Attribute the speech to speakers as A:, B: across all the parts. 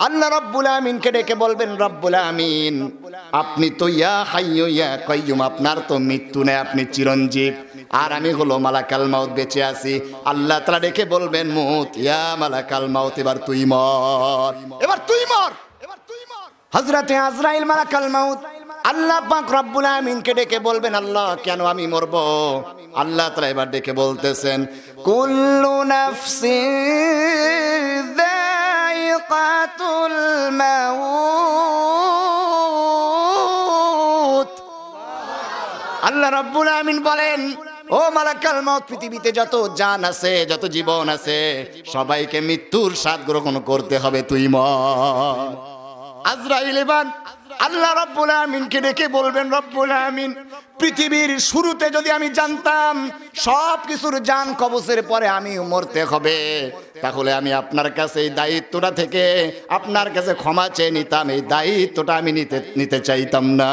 A: আল্লাহ রাব্বুল আমিনকে ডেকে বলবেন, রব্বুল আমিন আপনি তো ইয়া হাইয়্যু ইয়া কাইয়্যুম, আপনার তো মৃত্যু নেই, আপনি চিরঞ্জীব, আর আমি হলো মালাকাল মাউত, বেঁচে আছি। আল্লাহ তাআলা ডেকে বলবেন, মুত ইয়া মালাকাল মাউত, এবার তুই মর, এবার তুই মর। হযরতে আজরাইল মালাকাল মাউত আল্লাহ পাক রব্বুল আমিনকে ডেকে বলবেন, আল্লাহ কেন আমি মরব? আল্লাহ তাআলা এবার ডেকে বলতেছেন, কুল্লু নাফসিন যায়িকাতুল মাউত। আল্লাহ রাব্বুল আমিন বলেন, ও মালাকাল মাউত, পৃথিবীতে যত জান আছে, যত জীবন আছে, সবাইকে মৃত্যুর স্বাদ গ্রহণ করতে হবে, তুই মর। আজরাইল এবার আল্লাহ রাব্বুল আমিনকে ডেকে বলবেন, রব্বুল আমিন পৃথিবীর শুরুতে যদি আমি জানতাম সব কিছুর জান কবজের পরে আমি মরতে হবে, তাহলে আমি আপনার কাছে এই দায়িত্বটা থেকে আপনার কাছে ক্ষমা চেয়ে নিতাম, এই দায়িত্বটা আমি নিতে চাইতাম না।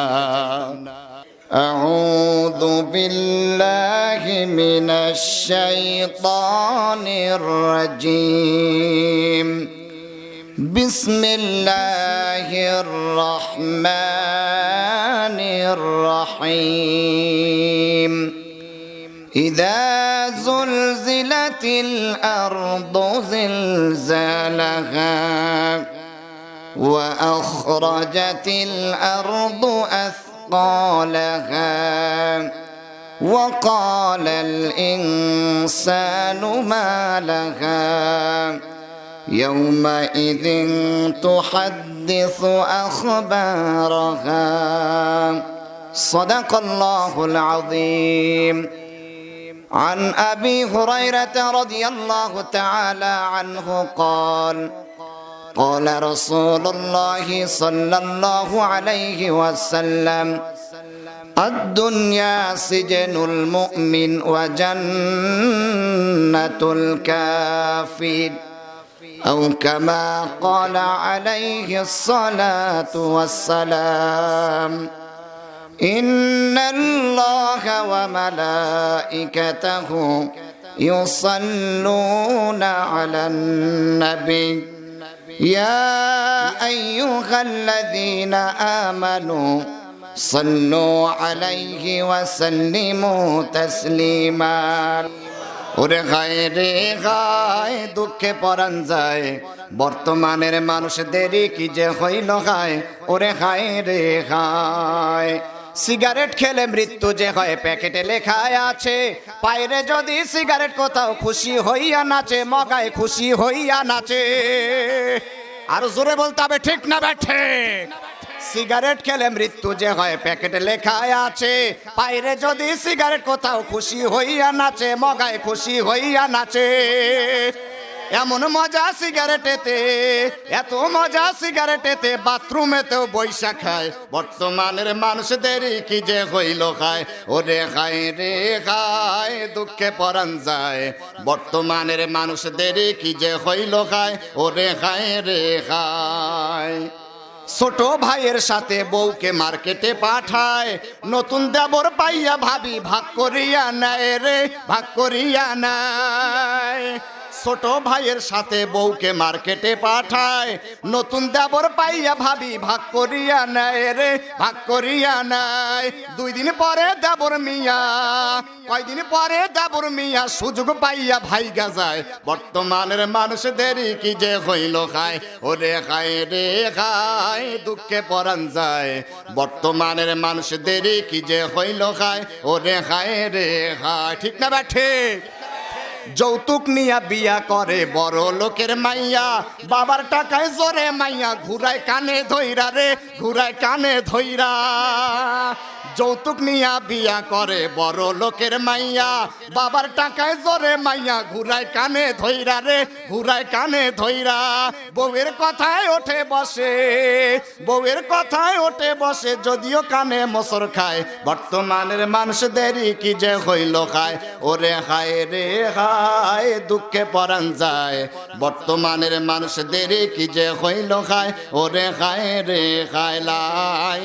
A: আউযু বিল্লাহি মিনাশ শাইতানির রাজীম। বিসমিল্লাহির রহমানির রহিম। ইযা যুলজিলাতিল আরদু জিলজালাহা ওয়া আখরাজাতিল আরদু আথqালাহা ওয়া ক্বালাল ইনসানু মা লাহা يومئذ تحدث أخبارها صدق الله العظيم. عن أبي هريرة رضي الله تعالى عنه قال قال رسول الله صلى الله عليه وسلم الدنيا سجن المؤمن وجنة الكافر أو كما قال عليه الصلاة والسلام. إن الله وملائكته يصلون على النبي يا أيها الذين آمنوا صلوا عليه وسلموا تسليما. ওরে গায় রে গায়, দুঃখে পরাণ যায়, বর্তমানের মানুষদেরই কি যে হইল গায়, ওরে গায় রে গায়। সিগারেট খেলে মৃত্যু যে হয় প্যাকেটে লেখায় আছে, পায়রে যদি সিগারেট কোথাও খুশি হইয়া নাচে, মগায় খুশি হইয়া নাচে। আর জোরে বলতে হবে, ঠিক না ব্যাঠে? সিগারেট খেলে মৃত্যু যে হয় প্যাকেটে লেখায় আছে, পায়রে যদি সিগারেট কোথাও খুশি হইয়া নাচে, মগায় খুশি হইয়া নাচে। এমন মজা সিগারেটেতে, এত মজা সিগারেটেতে, বাথরুমেতেও বৈশা খায়। বর্তমানের মানুষদেরই কি যে হইল খায়, ওরে খায় রে খায়, দুঃখে পরাণ যায়, বর্তমানের মানুষদেরই কি যে হইল খায়, ওরে খায় রে খায়। ছোট ভাইয়ের সাথে বউকে মার্কেটে পাঠায়, নতুন দেবর পাইয়া ভাবি ভাগ করিয়া নেয় রে, ভাগ করিয়া নেয়। ছোট ভাইয়ের সাথে বউকে মার্কেটে পাঠায়, নতুন দেবর পাইয়া ভাবি ভাগ করিয়া নেয় রে, ভাগ করিয়া নেয়। 2 দিন পরে দেবর মিয়া, কয়দিন পরে দেবর মিয়া সুযোগ পাইয়া ভাইগা যায়। বর্তমানের মানুষদেরই কি যে হইল খায়, ওরে খায় রে খায়, দুঃখে পরাণ যায়, বর্তমানের মানুষদেরই কি যে হইল খায়, ওরে খায় রে খায়। ঠিক না ব্যাঠে? যৌতুক নিয়া বিয়া করে বড় লোকের মাইয়া, বাবার টাকায় জোরে মাইয়া ঘুরায় কানে ধইরা রে, ঘুরায় কানে ধইরা। যৌতুক নিয়া বিয়া করে বড় লোকের মাইয়া, বাবার টাকায় জোরে মাইয়া ঘুরায় কানে ধইরা রে, ঘুরায় কানে ধইরা। বউয়ের কথায় ওঠে বসে, বউয়ের কথায় ওঠে বসে, যদিও কানে মোসর খায়। বর্তমানের মানুষদেরই কি যে হইল খায়, ওরে খায় রে খায়, দুঃখে পরাণ যায়, বর্তমানের মানুষদেরই কি যে হইল খায়, ওরে খায় রে খায়। লা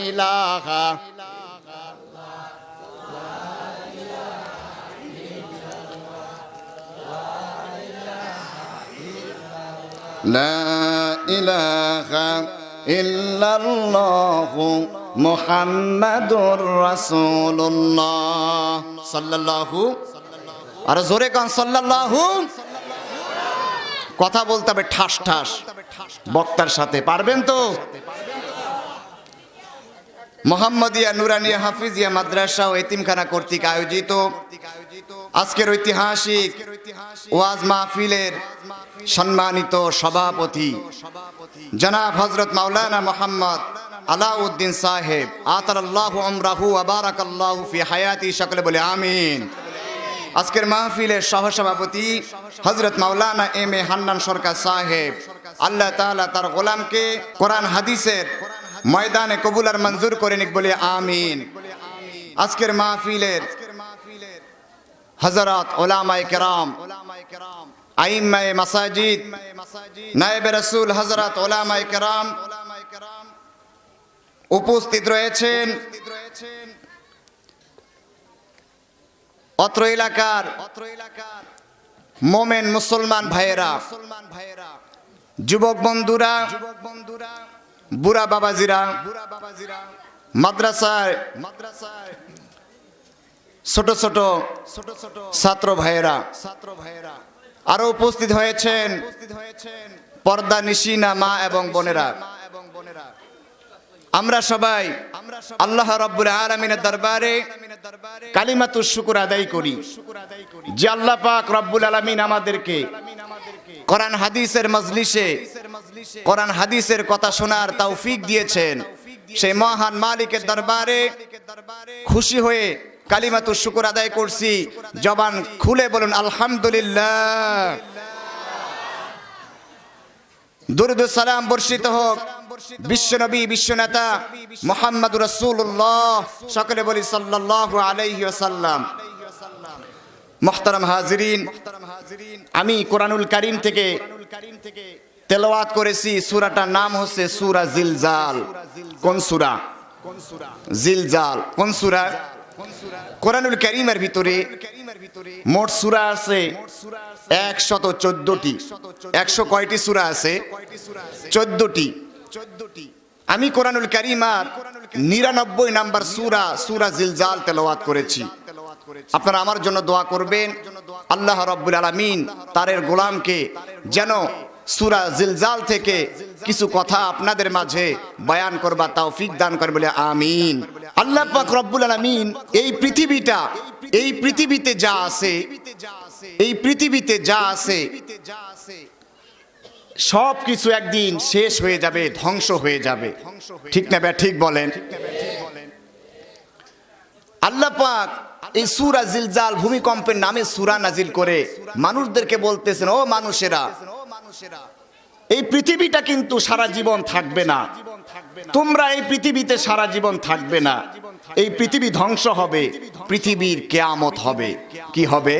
A: ইলাহা লা ইলাহা ইল্লাল্লাহু মুহাম্মাদুর রাসূলুল্লাহ সাল্লাল্লাহু, আর জোরে কান সাল্লাল্লাহু। কথা বলতে হবে ঠাস ঠাস বক্তার সাথে, পারবেন তো? মোহাম্মদিয়া নুরানিয়া হাফিজিয়া মাদ্রাসা ও এতিমখানা কর্তৃক আয়োজিত আজকের ঐতিহাসিক ওয়াজ মাহফিলের সম্মানিত সভাপতি জনাব হযরত মাওলানা মোহাম্মদ আলাউদ্দিন সাহেব, আতালাল্লাহু আমরাহু ওয়া বারাকাল্লাহু ফি হায়াতি, সকলে বলে আমিন। আজকের মাহফিলের সহসভাপতি হযরত মাওলানা এম এ হান্নান সরকার সাহেব, আল্লাহ তাআলা তার গোলামকে কোরআন হাদিসের ময়দানে কবুল আর মঞ্জুর করে নিক, বলে আমিন। আজকের মাহফিলের হযরত উলামায়ে কেরাম, আইম্মায়ে মাসাজিদ, নায়েবে রাসূল হযরত উলামায়ে কেরাম উপস্থিত রয়েছেন। অত্র এলাকার মোমেন মুসলমান ভাইয়েরা, যুবক বন্ধুরা, বুড়া বাবাজিরা, মাদ্রাসায় ছোট ছোট ছাত্র ভাইয়েরা আরো উপস্থিত হয়েছেন পর্দা নিশিনা মা এবং বোনেরা। আমরা সবাই আল্লাহ রাব্বুল আলামিনের দরবারে কালিমাতুশ শুকর আদায় করি যে আল্লাহ পাক রব্বুল আলামিন আমাদেরকে কোরআন হাদিসের মজলিসে কোরআন হাদিসের কথা শোনার তৌফিক দিয়েছেন। সেই মহান মালিকের দরবারে খুশি হয়ে কালিমাতুশ শুকর আদায় করছি। জবান খুলে বলুন আলহামদুলিল্লাহ। দুরূদ ও সালাম বর্ষিত হোক বিশ্বনবী বিশ্বনেতা মুহাম্মদুর রাসূলুল্লাহ, সকলে বলি সাল্লাল্লাহু আলাইহি ওয়াসাল্লাম। মুহতারাম হাজিরিন, আমি কোরআনুল কারীম থেকে তেলাওয়াত করেছি। সূরাটার নাম হচ্ছে সূরা জিলজাল। কোন সূরা? জিলজাল। কোন সূরা? কোরআনুল কারীমের ভিতরে মোট সূরা আছে 114টি। 100 কয়টি সূরা আছে? 14টি। আমি কোরআনুল কারীমের 99 নাম্বার সূরা সূরা জিলজাল তেলাওয়াত করেছি। আপনারা আমার জন্য দোয়া করবেন, আল্লাহ রাব্বুল আলামিন তারের গোলামকে যেন সূরা জিলজাল থেকে কিছু কথা আপনাদের মাঝে বয়ান করবার তৌফিক দান করে, বলে আমিন। আল্লাহ পাক রব্বুল আলামিন এই পৃথিবীতে যা আছে, এই পৃথিবীতে যা আছে সব কিছু একদিন শেষ হয়ে যাবে, ধ্বংস হয়ে যাবে, ঠিক না? ঠিক বলেন। আল্লাহ পাক এই সূরা জিলজাল ভূমিকম্পের নামে সূরা নাজিল করে মানুষদেরকে বলতেছেন, ও মানুষেরা, এই পৃথিবীটা কিন্তু সারা জীবন থাকবে না। তোমরা এই পৃথিবীতে সারা জীবন থাকবে না। এই পৃথিবী ধ্বংস হবে, পৃথিবীর কিয়ামত হবে। কি হবে?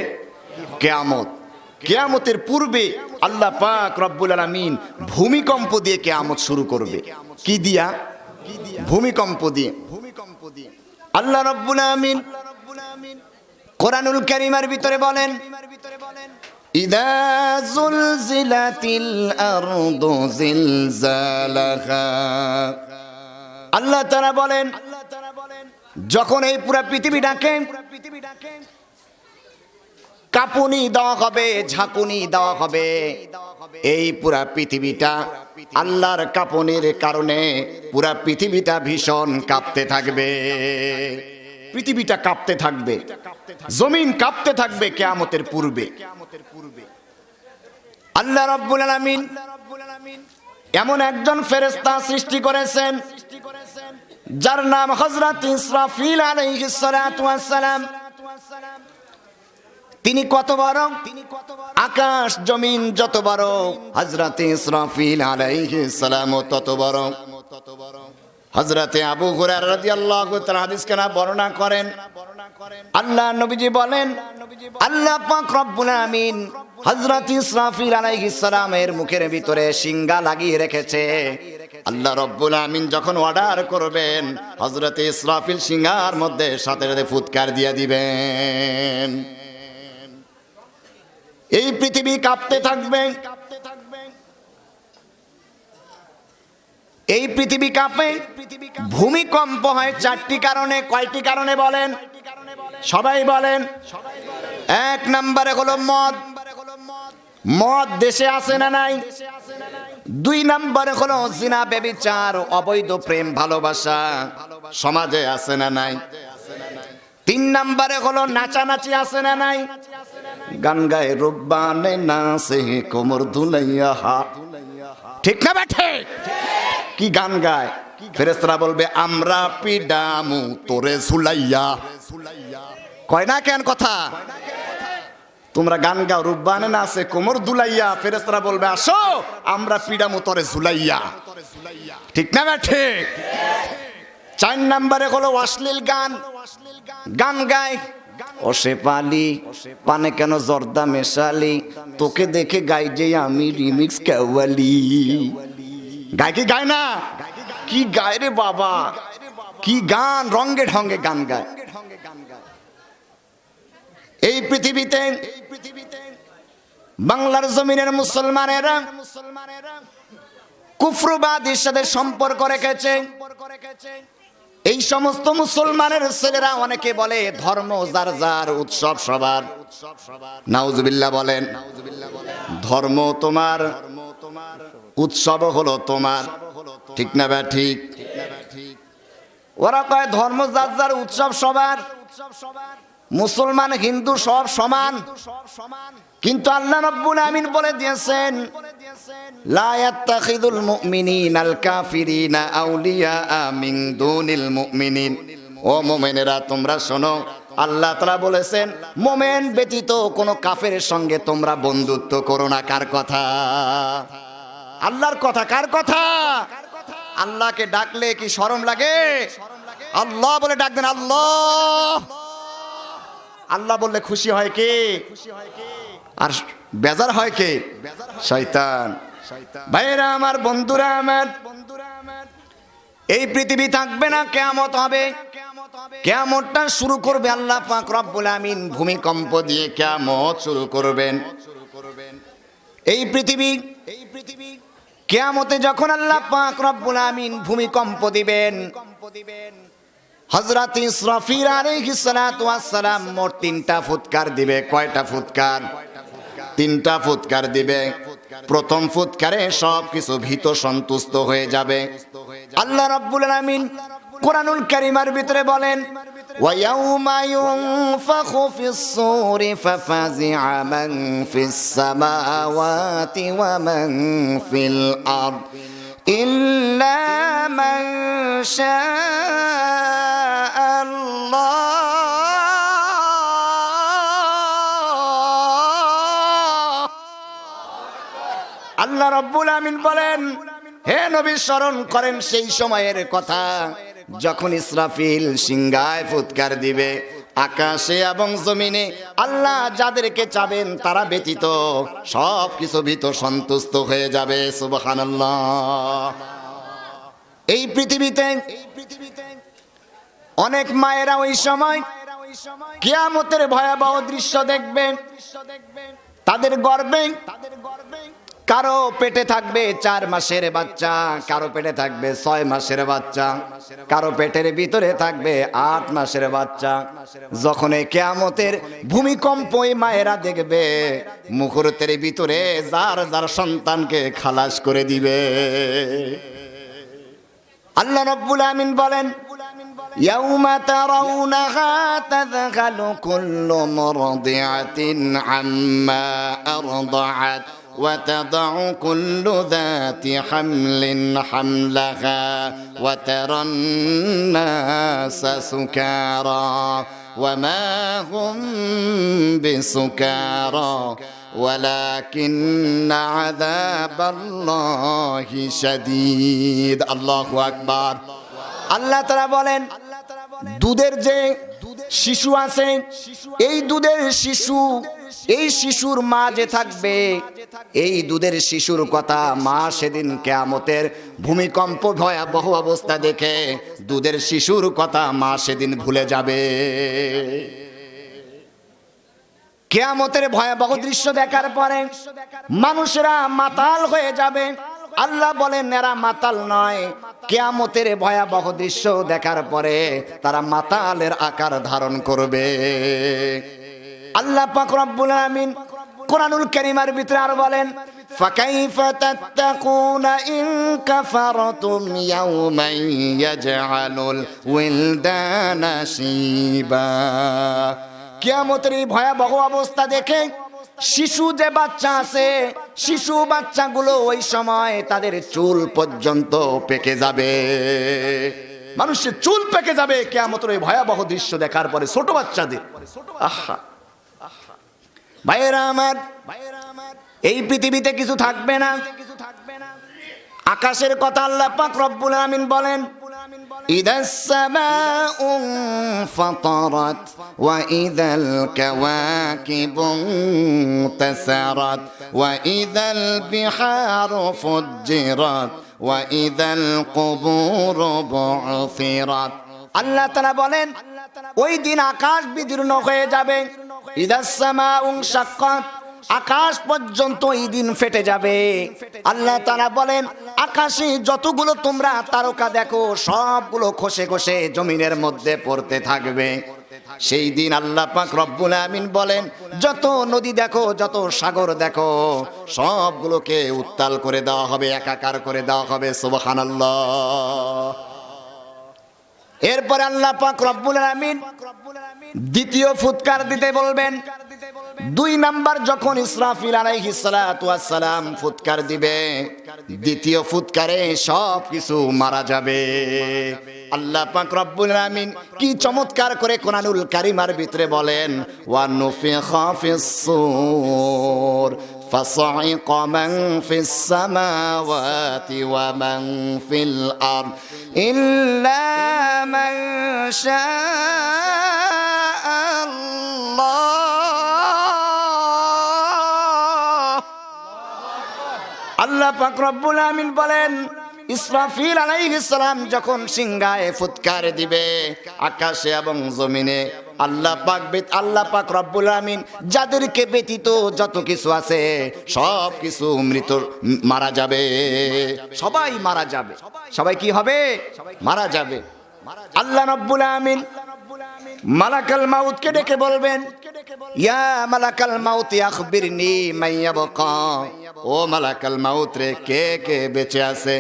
A: কিয়ামত। কিয়ামতের পূর্বে আল্লাহ পাক রব্বুল আলামিন ভূমিকম্প দিয়ে কিয়ামত শুরু করবে। কি দিয়া? ভূমিকম্প দিয়ে। আল্লাহ রব্বুল আলামিন কোরআনুল কারীমের ভিতরে বলেন, ইদা যুলজিলাতিল আরদু জিলজালাহা। আল্লাহ তাআলা বলেন, যখন এই পুরো পৃথিবীটাকে কাঁপুনি দেওয়া হবে, ঝাঁকুনি দেওয়া হবে, এই পুরা পৃথিবীটা আল্লাহর কাঁপুনির কারণে পুরা পৃথিবীটা ভীষণ কাঁপতে থাকবে। পৃথিবীটা কাঁপতে থাকবে, জমিন কাঁপতে থাকবে কিয়ামতের পূর্বে। আল্লাহ রাব্বুল আলামিন এমন একজন ফেরেশতা সৃষ্টি করেছেন যার নাম হযরত ইসরাফিল আলাইহিস সালাতু ওয়াস সালাম। তিনি কত বড়? আকাশ জমিন যত বড়, হযরত ইসরাফিল আলাইহিস সালাম তত বড়। হযরতে আবু হুরায়রা রাদিয়াল্লাহু তাআলা হাদিস কেনা বর্ণনা করেন, আল্লাহ নবীজি বলেন, আল্লাহ পাক রব্বুল আমিন হযরত ইসরাফিল আলাইহিস সালামের মুখের ভিতরে শিঙ্গা লাগিয়ে রেখেছে। আল্লাহ রব্বুল আমিন যখন অর্ডার করবেন, হযরত ইসরাফিল শিঙ্গার মধ্যে সাথে সাথে ফুৎকার দিয়ে দিবেন। এই পৃথিবী কাঁপতে থাকবে। এই পৃথিবী কাঁপে, ভূমিকম্প হয় চারটি কারণে। কয়টি কারণে বলেন? সবাই বলেন। এক নম্বরে হলো মদ। মদ দেশে আছে না নাই? দুই নম্বরে হলো জিনা, ব্যভিচার, অবৈধ প্রেম ভালোবাসা সমাজে আছে না নাই? তিন নম্বরে হলো নাচানাচি আছে না নাই? গান গায় রুব্বানে নাচে কোমর দুলাইয়া হা, ঠিক না বেঠে? কি গান গায়? ফেরেশতারা বলবে আমরা পিডামু তোরে ঝুলাইয়া। কয় না কেন কথা? তোমরা গান গাও, রুব্বানে নাচে কোমর দুলাইয়া, ফেরেশতারা বলবে আসো আমরা পিডামু তোরে ঝুলাইয়া, ঠিক না বেঠে? চার নম্বরে হলো অশ্লীল গান। গান গায় ওসে পালি পানে কেন জর্দা মেশালি, তোকে দেখে গাই যে আমি রিমিক্স কেওয়ালি। গায় কি গায় না? কি গায় রে বাবা, কি গান, রঙ্গে ঢঙ্গে গান গায়। এই পৃথিবীতে বাংলার জমিনের মুসলমানেরা কুফরবাদীর সাথে সম্পর্ক রেখেছে। এই সমস্ত মুসলমানের ছেলেরা অনেকে বলে ধর্ম যার যার, উৎসব সবার। নাউজুবিল্লাহ বলেন। ধর্ম তোমার, উৎসব হলো তোমার, ঠিক না বা ঠিক? ওরা কয় ধর্ম যার যার, উৎসব সবার। মুসলমান হিন্দু সব সমান, কিন্তু আল্লাহ রাব্বুল আমিন বলে দিয়েছেন লা ইয়াত্তাখিদুল মুমিনিনাল কাফিরিনা আউলিয়া মিন দুনিল মুমিনিন। ও মুমিনেরা তোমরা শোনো, আল্লাহ তাআলা বলেছেন মুমিন ব্যতীত কোন কাফেরের সঙ্গে তোমরা বন্ধুত্ব করো না। কার কথা? আল্লাহর কথা। কার কথা? আল্লাহকে ডাকলে কি শরম লাগে? আল্লাহ বলে ডাক দেন আল্লাহ। আল্লাহ বললে খুশি হয় কে? আর বেজার হয় কে? শয়তান। ভাইরা আমার, বন্ধুরা আমার, এই পৃথিবী থাকবে না, কিয়ামত হবে। কিয়ামতটা শুরু করবে আল্লাহ পাক রব্বুল আমিন ভূমিকম্প দিয়ে কিয়ামত শুরু করবেন। এই পৃথিবী কিয়ামতে যখন আল্লাহ পাক রব্বুল আমিন ভূমিকম্প দিবেন, হযরত ইসরাফিল আলাইহিস সালাতু ওয়াস সালাম মোট 3টা ফুৎকার দিবে। কয়টা ফুৎকার? 3টা ফুৎকার দিবে। প্রথম ফুৎকারে সবকিছু ভীত সন্তুষ্ট হয়ে যাবে। আল্লাহ রাব্বুল আলামিন কোরআনুল কারীমের ভিতরে বলেন ওয়া ইয়াউমা ইউনফাখু ফিস সূরি ফাফাজি'a মান ফিস সামাওয়াতি ওয়া মান ফিল আরদ ইল্লা মান শাআ আল্লাহ। আল্লাহ রাব্বুল আমিন বলেন, হে নবী স্মরণ করেন সেই সময়ের কথা যখন ইসরাফিল সিংহায় ফুৎকার দিবে। আকাশে এবং জমিনে আল্লাহ যাদেরকে চাবেন তারা ব্যতীত সব কিছু ভীত সন্তুষ্ট হয়ে যাবে। সুবহানাল্লাহ। এই পৃথিবীতে অনেক মায়েরা ওই সময় কিয়ামতের ভয়াবহ দৃশ্য দেখবে। তাদের গর্ভে কারো পেটে থাকবে 4 মাসের বাচ্চা, কারো পেটে থাকবে 6 মাসের বাচ্চা, কারো পেটের ভিতরে থাকবে 8 মাসের বাচ্চা। যখন কিয়ামতের ভূমিকম্প মায়েরা দেখবে, মুহূর্তের ভিতরে যার যার সন্তানকে খালাস করে দিবে। আল্লাহ রাব্বুল আমিন বলেন ইয়াউমা তারাউনাহা তাযহালু কুল্লু মুরদিআতিন আম্মা আরদাআত وتضع كل ذات حمل حملها وترى الناس سكارى وما هم بسكارى ولكن عذاب الله شديد। الله أكبر। আল্লাহ তাআলা বলেন দুধের যে শিশু আছে, এই দুধের শিশু, এই শিশুর মা যে থাকবে, এই দুধের শিশুর কথা মা সেদিন কিয়ামতের ভূমিকম্প ভয়াবহ অবস্থা দেখে দুধের শিশুর কথা মা সেদিন ভুলে যাবে। কিয়ামতের ভয়াবহ দৃশ্য দেখার পরে মানুষেরা মাতাল হয়ে যাবে। আল্লাহ বলেন এরা মাতাল নয়, কিয়ামতের ভয়াবহ দৃশ্য দেখার পরে তারা মাতালের আকার ধারণ করবে। আল্লাহ পাক রব্বুল আলামিন কুরআনুল কারীমের ভিতরে আর বলেন ফাকাইফা তাত্তাকুনা ইন কাফারতুম ইয়াওমান ইয়াজআলুল উইলদানা শিবা। কিয়ামতের এই ভয়াবহ অবস্থা দেখে শিশু যে বাচ্চা আছে, শিশু বাচ্চাগুলো ওই সময় তাদের চুল পর্যন্ত পেকে যাবে। মানুষের চুল পেকে যাবে কিয়ামতের এই ভয়াবহ দৃশ্য দেখার পরে, ছোট বাচ্চাদের। আহা ভাইয়েরা আমার, এই পৃথিবীতে কিছু থাকবে না। আকাশের কথা আল্লাহ পাক রব্বুল আমিন বলেন ইদাস সামাউ ফাতারাত ওয়া ইদাল কাওয়াকিবু তাসারাত ওয়া ইদাল বিহারু ফুজ্জিরাত ওয়া ইদাল কুবুরু বু'থিরাত। আল্লাহ তাআলা বলেন ওই দিন আকাশ বিদীর্ণ হয়ে যাবে। ইদাস সামাউ শাক্কাত, আকাশ পর্যন্ত এই দিন ফেটে যাবে। আল্লাহ তাআলা বলেন আকাশে যতগুলো তোমরা তারকা দেখো সবগুলো খসে খসে জমিনের মধ্যে পড়তে থাকবে। সেই দিন আল্লাহ পাক রব্বুল আমিন বলেন যত নদী দেখো, যত সাগর দেখো সবগুলোকে উত্তাল করে দেওয়া হবে, একাকার করে দেওয়া হবে। সুবহানাল্লাহ। এরপর আল্লাহ পাক রব্বুল আমিন দ্বিতীয় ফুৎকার দিতে বলবেন। 2 নাম্বার যখন ইসরাফিল আলাইহিস সালাতু ওয়াস সালাম ফুৎকার দিবে, দ্বিতীয় ফুৎকারে সব কিছু মারা যাবে। আল্লাহ পাক রব্বুল আমিন কি চমৎকার করে কোরআনুল কারীমের ভিতরে বলেন ওয়া নুফিখা ফিস সূর فصعق من في السماوات ومن في الأرض إلا من شاء الله। আল্লাহ পাক রব্বুল আমিন বলেন ইসরাফিল আলাইহিস সালাম যখন সিংহায় ফুৎকার দিবে, আকাশে এবং জমিনে আল্লাহ পাক রব্বুল আমিন যাদেরকে ব্যতীত যত কিছু আছে সব কিছু মৃত মারা যাবে। সবাই মারা যাবে। সবাই কি হবে? মারা যাবে। আল্লাহ রব্বুল আমিন মালাকাল মাউতকে ডেকে বলবেন ইয়া মালাকাল মাউত আখবিরনি মান ইয়াবকা। ও মালাকাল মাউত রে, কে কে বেঁচে আছে?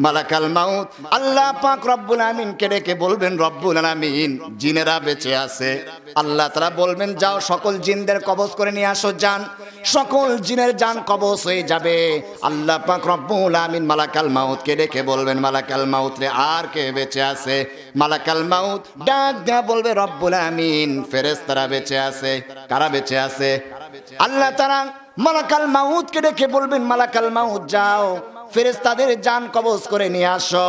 A: মালাকাল মাউত আল্লাহ পাক রব্বুল আমিনকে ডেকে বলবেন রব্বুল আমিন জিনেরা বেঁচে আছে। আল্লাহ তাআলা বলবেন যাও সকল জিনদের কবজ করে নিয়ে আসো। যান, সকল জিনের জান কবজ হয়ে যাবে। আল্লাহ পাক রব্বুল আমিন মালাকাল মাউতকে ডেকে বলবেন মালাকাল মাউত রে, আর কে বেঁচে আছে? মালাকাল মাউত ডাক দেয়া বলবে রব্বুল আমিন ফেরেশতারা বেঁচে আছে। কারা বেঁচে আছে? আল্লাহ তাআলা মালাকাল মাউতকে ডেকে বলবেন মালাকাল মাউত যাও ফেরেশতাদের জান কবজ করে নিয়ে আসো।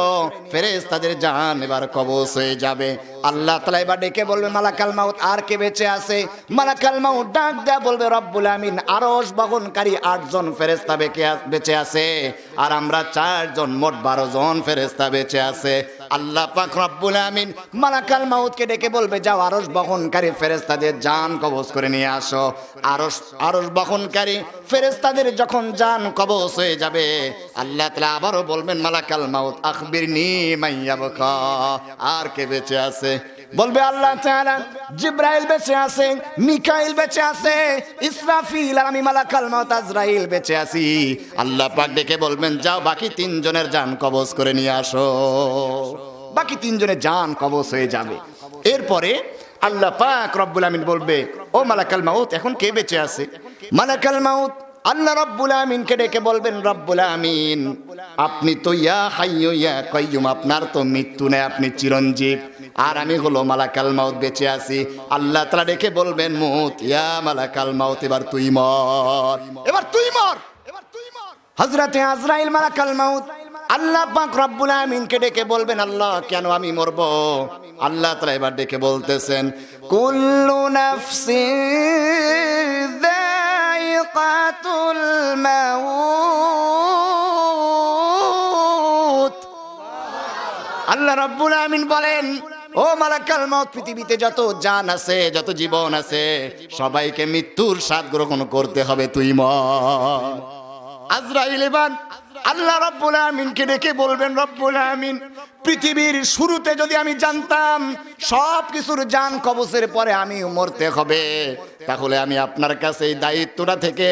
A: ফেরেশতাদের জান এবার কবজ হয়ে যাবে। আল্লাহ তাআলা এবার ডেকে বলবে মালাকাল মাউত আর কে বেঁচে আছে? মালাকাল মাউত ডাক দেয়া বলবে রব্বুল আমিন আরশ বহনকারী 8 জন ফেরেশতা বেঁচে আছে, আর আমরা 4 জন, মোট 12 জন ফেরেশতা বেঁচে আছে। আল্লাহ পাক রব্বুল আমিন মালাকাল মাউতকে ডেকে বলবে যাও আরশ বহনকারী ফেরেশতাদের জান কবজ করে নিয়ে আসো। আরশ বহনকারী ফেরেশতাদের যখন জান কবজ হয়ে যাবে আল্লাহ তাআলা আবারও বলবেন মালাকাল মাউত আখবিরনি মান ইয়াবকা, আর কে বেঁচে আছে? বলবে আল্লাহ তাআলা জিবরাইল বেঁচে আছে, মিকাইল বেঁচে আছে, ইসরাফিল আর আমি মালাকাল মাউত আজরাইল বেঁচে আছি। আল্লাহ পাক ডেকে বলবেন যাও বাকি 3 জনের জান কবজ করে নিয়ে আসো। বাকি 3 জনের জান কবজ হয়ে যাবে। এরপরে আল্লাহ পাক রব্বুল আমিন বলবে ও মালাকাল মাউত এখন কে বেঁচে আছে? মালাকাল মাউত আল্লাহ রব্বুল আমিনকে ডেকে বলবেন রব্বুল আমিন আপনি তো ইয়া হাইয়্যু ইয়া কাইয়্যুম, আপনার তো মৃত্যু নেই, আপনি চিরঞ্জীব, আর আমি হলো মালাকাল মাউত বেঁচে আছি। আল্লাহ তাআলা ডেকে বলবেন মুত ইয়া মালাকাল মাউত, এবার তুই মর, এবার তুই মর। হযরতে আজরাইল মালাকাল মাউত আল্লাহ পাক রব্বুল আমিনকে ডেকে বলবেন আল্লাহ কেন আমি মরব? আল্লাহ তাআলা এবার ডেকে বলতেছেন কুল্লু নাফসিন যায়িকাতুল মাউত। আল্লাহ রব্বুল আমিন বলেন ও মালাকাল মাউত পৃথিবীতে যত জান আছে, যত জীবন আছে সবাইকে মৃত্যুর স্বাদ গ্রহণ করতে হবে, তুই মর। আজরাইল এবার আল্লাহ রাব্বুল আমিনকে ডেকে বলবেন, রব্বুল আমিন, পৃথিবীর শুরুতে যদি আমি জানতাম সব কিছুর জান কবজের পরে আমি মরতে হবে, তাহলে আমি আপনার কাছে এই দায়িত্বটা থেকে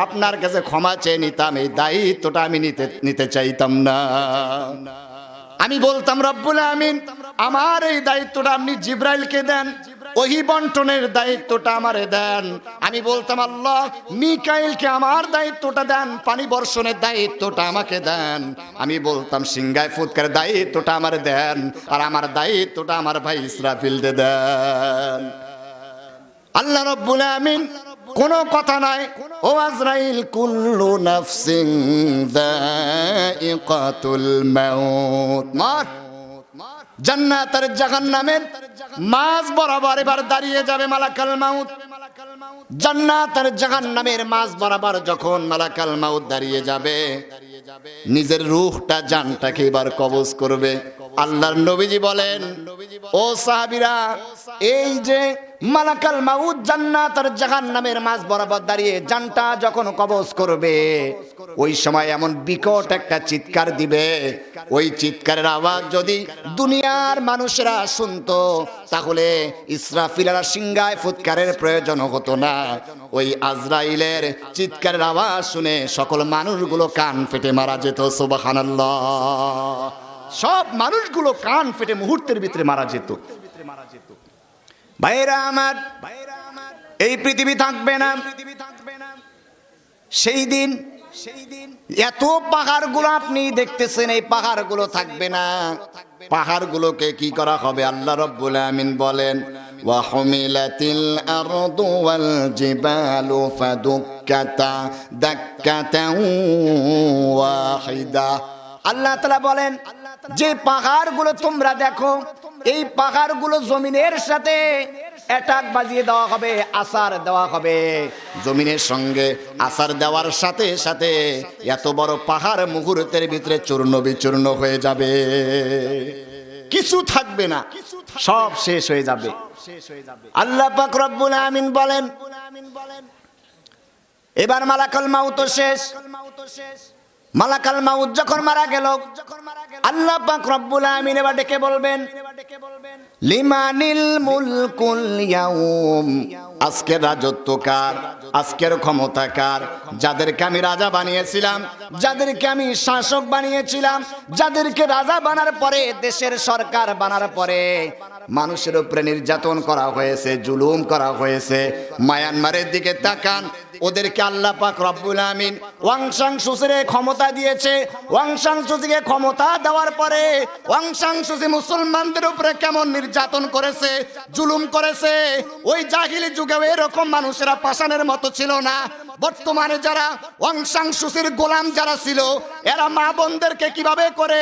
A: আপনার কাছে ক্ষমা চেয়ে নিতাম, এই দায়িত্বটা আমি নিতে চাইতাম না। আমি বলতাম, রব্বুল আমিন, আমার এই দায়িত্বটা আপনি জিব্রাইলকে দেন, ওহী বন্টনের দায়িত্বটা আমারে দেন। আমি বলতাম, আল্লাহ, মিকাইলকে আমার দায়িত্বটা দেন, পানি বর্ষণের দায়িত্বটা আমাকে দেন। আমি বলতাম, সিংহায় ফুৎকারের দায়িত্বটা আমার দেন, আর আমার দায়িত্বটা আমার ভাই ইসরাফিলকে দেন। আল্লাহ রাব্বুল আমিন কোন কথা নাই, ও আজরাইল, কুল্লু নাফসিন যায়িকাতুল মাউত, মার। জান্নাত আর জাহান্নামের মাঝ বরাবর এবার দাঁড়িয়ে যাবে মালাকুল মাউত। জান্নাত আর জাহান্নামের মাঝ বরাবর যখন মালাকুল মাউত দাঁড়িয়ে যাবে, নিজের রূহটা, জানটাকে এবার কবজ করবে। আল্লাহর নবীজি বলেন, ও সাহাবীরা, এই যে মালাকুল মাউত জান্নাত আর জাহান্নামের মাঝ বরাবর দাঁড়িয়ে জানটা যখন কবজ করবে, ওই সময় এমন বিকট একটা চিৎকার দিবে, ওই চিৎকারের আওয়াজ যদি দুনিয়ার মানুষেরা শুনতো, তাহলে ইসরাফিল আর সিংহায় ফুৎকারের প্রয়োজন হতো না। ওই আজরাইলের চিৎকারের আওয়াজ শুনে সকল মানুষগুলো কান ফেটে মারা যেত। সুবহানাল্লাহ। সব মানুষগুলো কান ফেটে মুহূর্তের ভিতরে মারা যেত। ভাইরা আমার, এই পৃথিবী থাকবে না সেই দিন। এত পাহাড়গুলো আপনি দেখতেছেন, এই পাহাড়গুলো থাকবে না। পাহাড়গুলোকে কি করা হবে? আল্লাহ রাব্বুল আমিন বলেন, ওয়া হুমিলাতিল আরদু ওয়াল জিবালু ফাদুক্কাতা দাক্কাতান ওয়াহিদা। আল্লাহ তাআলা বলেন, যে পাহাড়গুলো তোমরা দেখো, এই পাহাড়গুলো জমিনের সাথে অ্যাটাক বাজিয়ে দেওয়া হবে, আসার দেওয়া হবে। জমিনের সঙ্গে আসার দেওয়ার সাথে সাথে এত বড় পাহাড় মুহূর্তের ভিতরে চূর্ণ বিচূর্ণ হয়ে যাবে, কিছু থাকবে না, সব শেষ হয়ে যাবে। আল্লাহ পাক রব্বুল আমিন বলেন, এবার মালাকুল মাউত শেষ। মালাকুল মাউত যখন মারা গেল, আল্লাহ পাক রব্বুল আমিন এবার ডেকে বলবেন, লিমানিল মুলকুল ইয়াউম, আজকের রাজত্ব কার, আজকের ক্ষমতা কার? যাদেরকে আমি রাজা বানিয়েছিলাম, যাদেরকে আমি শাসক বানিয়েছিলাম, যাদেরকে রাজা বানার পরে, দেশের সরকার বানার পরে মানুষের উপরে নির্যাতন করা হয়েছে, জুলুম করা হয়েছে। মায়ানমারের দিকে তাকান, ওদেরকে আল্লাহ পাক রব্বুল আমিন ওয়াং সাং সুচির ক্ষমতা দিয়েছে। ওয়াং সাং সুচিকে ক্ষমতা দেওয়ার পরে ওয়াং সাং সুচি মুসলমানদের উপরে কেমন নির্যাতন করেছে, জুলুম করেছে। ওই জাহিলি যুগেও এরকম মানুষেরা পাষাণের মতো ছিল না। বর্তমানে যারা ওয়াং সাং সুচির গোলাম যারা ছিল, এরা মা বোনদেরকে কিভাবে করে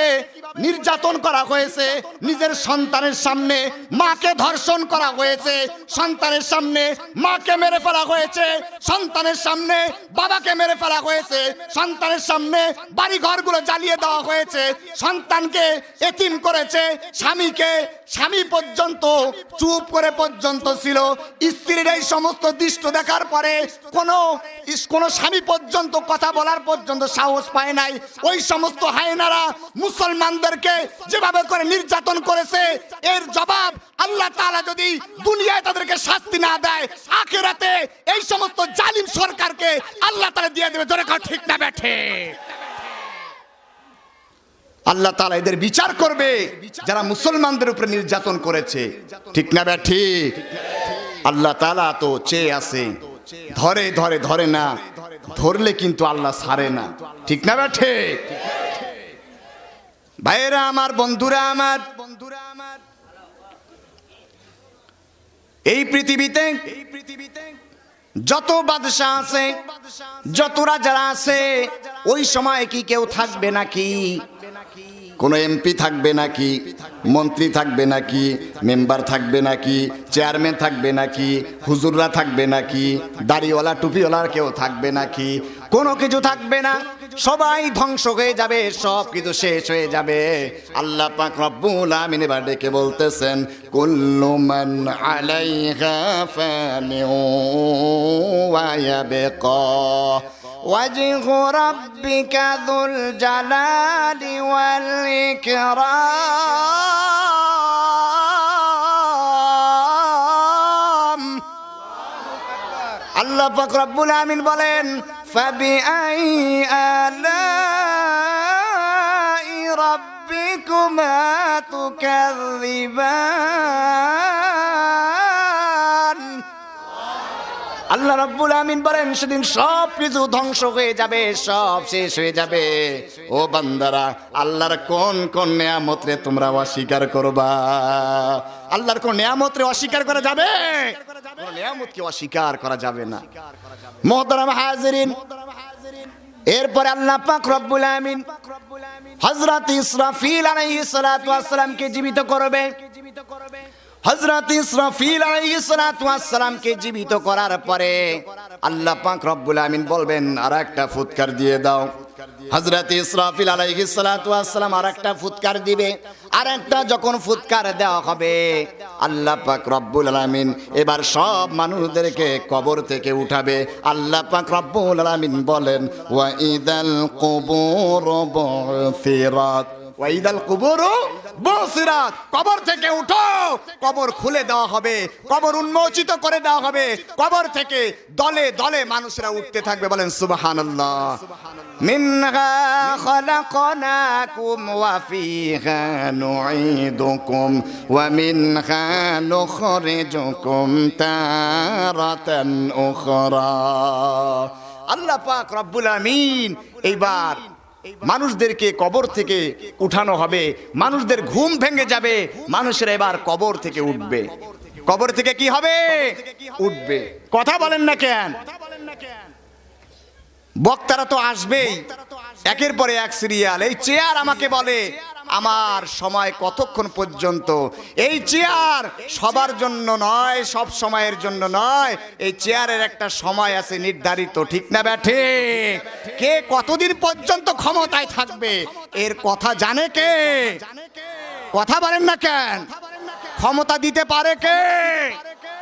A: নির্যাতন করা হয়েছে, নিজের সন্তানের সামনে মাকে ধর্ষণ করা হয়েছে, সন্তানের সামনে মাকে মেরে ফেলা হয়েছে, সন্তানের সামনে বাবাকে মেরে ফেলা হয়েছে, সন্তানের সামনে বাড়ি ঘরগুলো জ্বালিয়ে দেওয়া হয়েছে, সন্তানকে এতিম করেছে, স্বামী পর্যন্ত চুপ করে পর্যন্ত ছিল। স্ত্রীর এই সমস্ত দৃশ্য দেখার পরে কোন স্বামী পর্যন্ত কথা বলার পর্যন্ত সাহস পায় নাই। ওই সমস্ত হায়নারা মুসলমানদেরকে যেভাবে করে নির্যাতন করেছে, এর জবাব আল্লাহ তাআলা যদি দুনিয়ায় তাদেরকে শাস্তি না দেয়, আখিরাতে এই সমস্ত জালিম সরকারকে আল্লাহ তাআলা দিয়ে দেবে। জোরে কথা ঠিক না বেঠে? আল্লাহ তাআলা এদের বিচার করবে যারা মুসলমানদের উপরে নির্যাতন করেছে। ঠিক না বেঠি? আল্লাহ তাআলা তো চেয়ে আছে, ধরে ধরে ধরে না, ধরলে কিন্তু আল্লাহ ছাড়ে না। ঠিক না বেঠে? ভাইয়েরা আমার, বন্ধুরা আমার, এই পৃথিবীতে যত বাদশা আছে, যত রাজারা আছে, ওই সময় কি কেউ থাকবে নাকি? কোন এমপি থাকবে নাকি? মন্ত্রী থাকবে নাকি? মেম্বার থাকবে নাকি? চেয়ারম্যান থাকবে নাকি? হুজুররা থাকবে নাকি? দাড়িওয়ালা টুপিওয়ালা কেউ থাকবে নাকি? কোনো কিছু থাকবে না, সবাই ধ্বংস হয়ে যাবে, সব কিছু শেষ হয়ে যাবে। আল্লাহ পাক রব্বুল আমিন এবার ডেকে বলতেছেন, কুল্লু মান আলাইহা ফানিউ ওয়া ইয়াবকা ওয়াজহু রাব্বিকা যুল জালালি ওয়াল ইকরাম। আল্লাহ পাক রব্বুল আমিন বলেন ফাবিআই আলাই রাব্বিকুমা তুকাযযিবান। আল্লাহ রাব্বুল আমিন বলেন সেদিন সব কিছু ধ্বংস হয়ে যাবে, সব শেষ হয়ে যাবে। ও বান্দারা, আল্লাহর কোন কোন নিয়ামত রে তোমরা অস্বীকার করবা? আল্লাহর কোন নিয়ামত রে অস্বীকার করা যাবে? কোন নিয়ামতকে অস্বীকার করা যাবে না। মুহতারাম হাজিরিন, এরপরে আল্লাহ পাক রব্বুল আমিন হযরত ইসরাফিল আলাইহিস সালাতু ওয়াস সালামকে জীবিত করবে। হযরত ইসরাফিল আলাইহিস সালাতু ওয়াস সালামকে জীবিত করার পরে আল্লাহ পাক রব্বুল আমিন বলবেন আর একটা ফুৎকার দিয়ে দাও। হযরত ইসরাফিল আলাইহিস সালাতু ওয়াস সালাম আর একটা ফুৎকার দিবে। আর একটা যখন ফুৎকার দেওয়া হবে, আল্লাহ পাক রব্বুল আলামিন এবার সব মানুষদেরকে কবর থেকে উঠাবে। আল্লাহ পাক রব্বুল আলামিন বলেন ওয়া ইদাল কুবুর বুসিরাত, ওয়াইদাল কুবুরু বুসিরাত, কবর থেকে উঠো, কবর খুলে দেওয়া হবে, কবর উন্মোচিত করে দেওয়া হবে, কবর থেকে দলে দলে মানুষরা উঠতে থাকবে। বলেন সুবহানাল্লাহ। মিনহা খালাকনাকুম ওয়া ফিহা নুঈদুকুম ওয়া মিনহা নুখরিজুকুম তারাতান উখরা। আল্লাহ পাক রব্বুল আমিন এইবার মানুষদেরকে কবর থেকে উঠানো হবে, মানুষদের ঘুম ভেঙে যাবে, মানুষেরা এবার কবর থেকে উঠবে। কবর থেকে কি হবে? উঠবে। কথা বলেন না কেন? বক্তারা তো আসবেই, একের পরে এক সিরিয়াল। এই চেয়ার আমাকে বলে আমার সময় কতক্ষণ পর্যন্ত। এই চেয়ার সবার জন্য নয়, সব সময়ের জন্য নয়। এই চেয়ারের একটা সময় আছে নির্ধারিত, ঠিক না ব্যাঠে? কে কতদিন পর্যন্ত ক্ষমতায় থাকবে এর কথা জানে কে? কথা বলেন না কেন? ক্ষমতা দিতে পারে কে?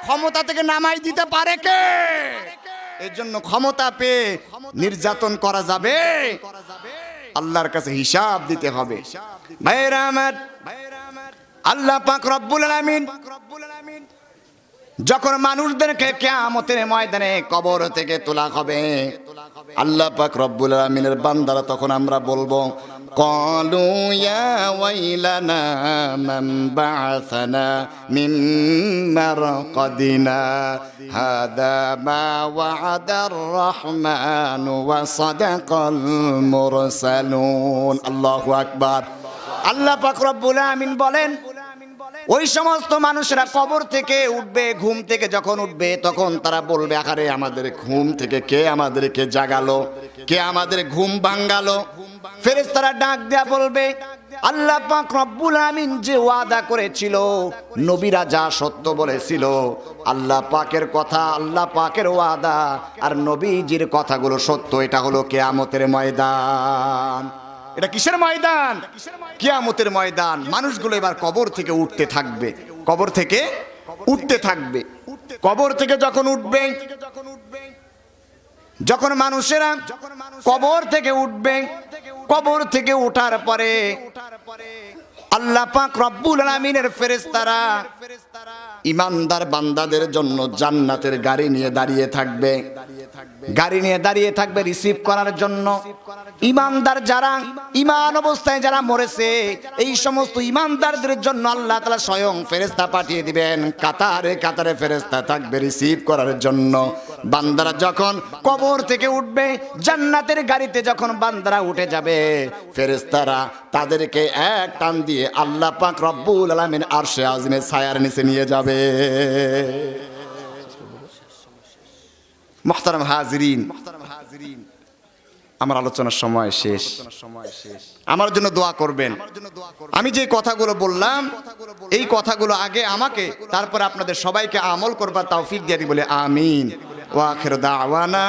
A: ক্ষমতা থেকে নামাই দিতে পারে কে? এর জন্য ক্ষমতা পেয়ে নির্যাতন করা যাবে? আল্লাহর কাছে হিসাব দিতে হবে। ভাইরা আমার, আল্লাহ পাক রব্বুল আলামিন যখন মানুষদেরকে কিয়ামতের ময়দানে কবর থেকে তোলা হবে, আল্লাহ পাক রব্বুল আলামিনের বান্দারা তখন আমরা বলবো ক্বালু ইয়া ওয়াইলানা মান বা'আসানা মিন মারকাদিনা হাদা মা ওয়া'আদার রাহমানু ওয়া সাদাকাল মুরসালুন। আল্লাহু আকবার। আল্লাহ পাক রব্বুল আমিন বলেন ওই সমস্ত মানুষরা কবর থেকে উঠবে, ঘুম থেকে যখন উঠবে তখন তারা বলবে আরে আমাদের ঘুম থেকে কে আমাদেরকে জাগালো, কে আমাদের ঘুম ভাঙালো? ফেরেশতারা ডাক দেয়া বলবে আল্লাহ পাক রব্বুল আমিন যে ওয়াদা করেছিল, নবীরা যা সত্য বলেছিল, আল্লাহ পাকের কথা, আল্লাহ পাকের ওয়াদা আর নবীজির কথাগুলো সত্য। এটা হলো কিয়ামতের ময়দান। এটা কিসের ময়দান? কিয়ামতের ময়দান। মানুষগুলো এবার কবর থেকে উঠতে থাকবে, কবর থেকে উঠতে থাকবে। কবর থেকে যখন উঠবে, যখন মানুষেরা কবর থেকে উঠবে, কবর থেকে ওঠার পরে আল্লাহ পাক রব্বুল আলামিনের ফেরেশতারা ইমানদার বান্দাদের জন্য জান্নাতের গাড়ি নিয়ে দাঁড়িয়ে থাকবে, গাড়ি নিয়ে দাঁড়িয়ে থাকবে রিসিভ করার জন্য। ইমানদার যারা, ইমান অবস্থায় যারা মরেছে, এই সমস্ত ইমানদারদের জন্য আল্লাহ তাআলা স্বয়ং ফেরেশতা পাঠিয়ে দিবেন, কাতারে কাতারে ফেরেশতা থাকবে রিসিভ করার জন্য। বান্দারা যখন কবর থেকে উঠবে, জান্নাতের গাড়িতে যখন বান্দারা উঠে যাবে, ফেরেশতারা তাদেরকে এক টান দিয়ে আল্লাহ পাক রব্বুল আলামিন আরশে আযমের ছায়ার নিচে নিয়ে যাবে। মুহতারাম হাজিরিন, আমার আলোচনার সময় শেষ। আমার জন্য দোয়া করবেন। আমি যে কথাগুলো বললাম, এই কথাগুলো আগে আমাকে, তারপরে আপনাদের সবাইকে আমল করবার তৌফিক দিয়ে দিই বলে আমিন। ওয়া আখিরু দাওয়ানা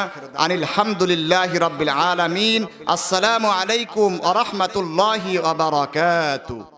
A: আনিল হামদুলিল্লাহি রাব্বিল আলামিন। আসসালামু আলাইকুম ওয়া রাহমাতুল্লাহি ওয়া বারাকাতুহু।